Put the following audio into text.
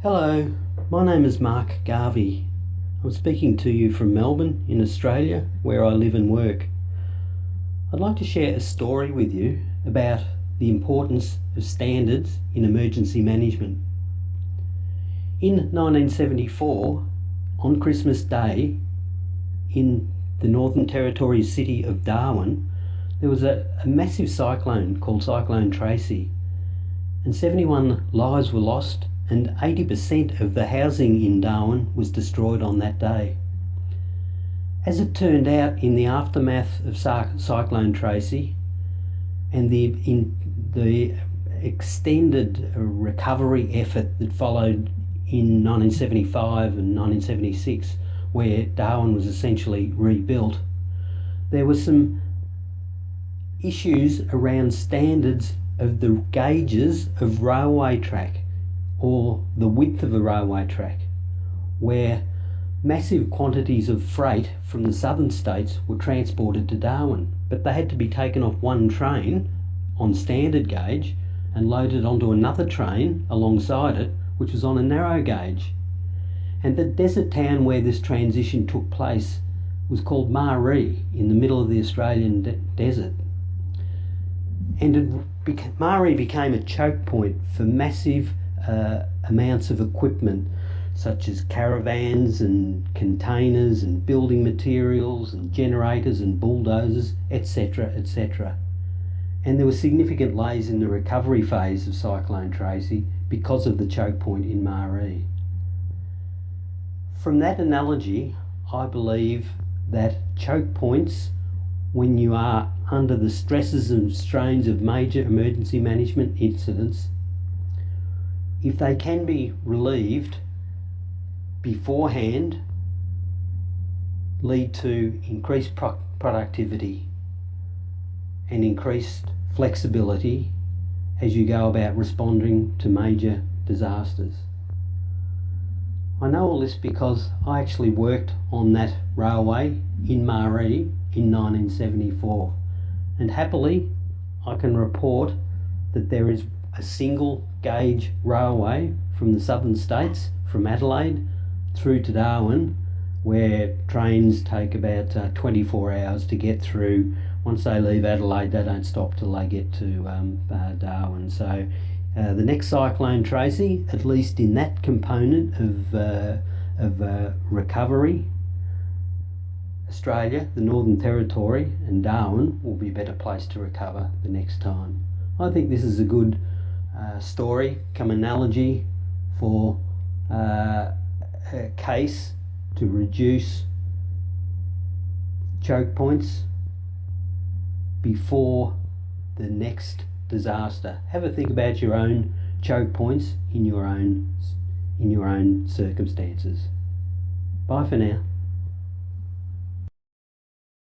Hello, my name is Mark Garvey. I'm speaking to you from Melbourne in Australia, where I live and work. I'd like to share a story with you about the importance of standards in emergency management. In 1974, on Christmas Day, in the Northern Territory city of Darwin, there was a massive cyclone called Cyclone Tracy, and 71 lives were lost and 80% of the housing in Darwin was destroyed on that day. As it turned out, in the aftermath of Cyclone Tracy and the extended recovery effort that followed in 1975 and 1976, where Darwin was essentially rebuilt, there were some issues around standards of the gauges of railway track, or the width of a railway track, where massive quantities of freight from the southern states were transported to Darwin, but they had to be taken off one train on standard gauge and loaded onto another train alongside it, which was on a narrow gauge. And the desert town where this transition took place was called Maree, in the middle of the Australian desert. And Maree became a choke point for massive amounts of equipment, such as caravans and containers and building materials and generators and bulldozers, etc., etc. And there were significant delays in the recovery phase of Cyclone Tracy because of the choke point in Maree. From that analogy, I believe that choke points, when you are under the stresses and strains of major emergency management incidents, if they can be relieved beforehand, lead to increased productivity and increased flexibility as you go about responding to major disasters. I know all this because I actually worked on that railway in Maree in 1974, and happily I can report that there is a single gauge railway from the southern states, from Adelaide through to Darwin, where trains take about 24 hours to get through. Once they leave Adelaide, they don't stop till they get to Darwin. So the next Cyclone Tracy, at least in that component of recovery, Australia, the Northern Territory and Darwin will be a better place to recover the next time. I think this is a good story, come analogy for a case to reduce choke points before the next disaster. Have a think about your own choke points in your own circumstances. Bye for now.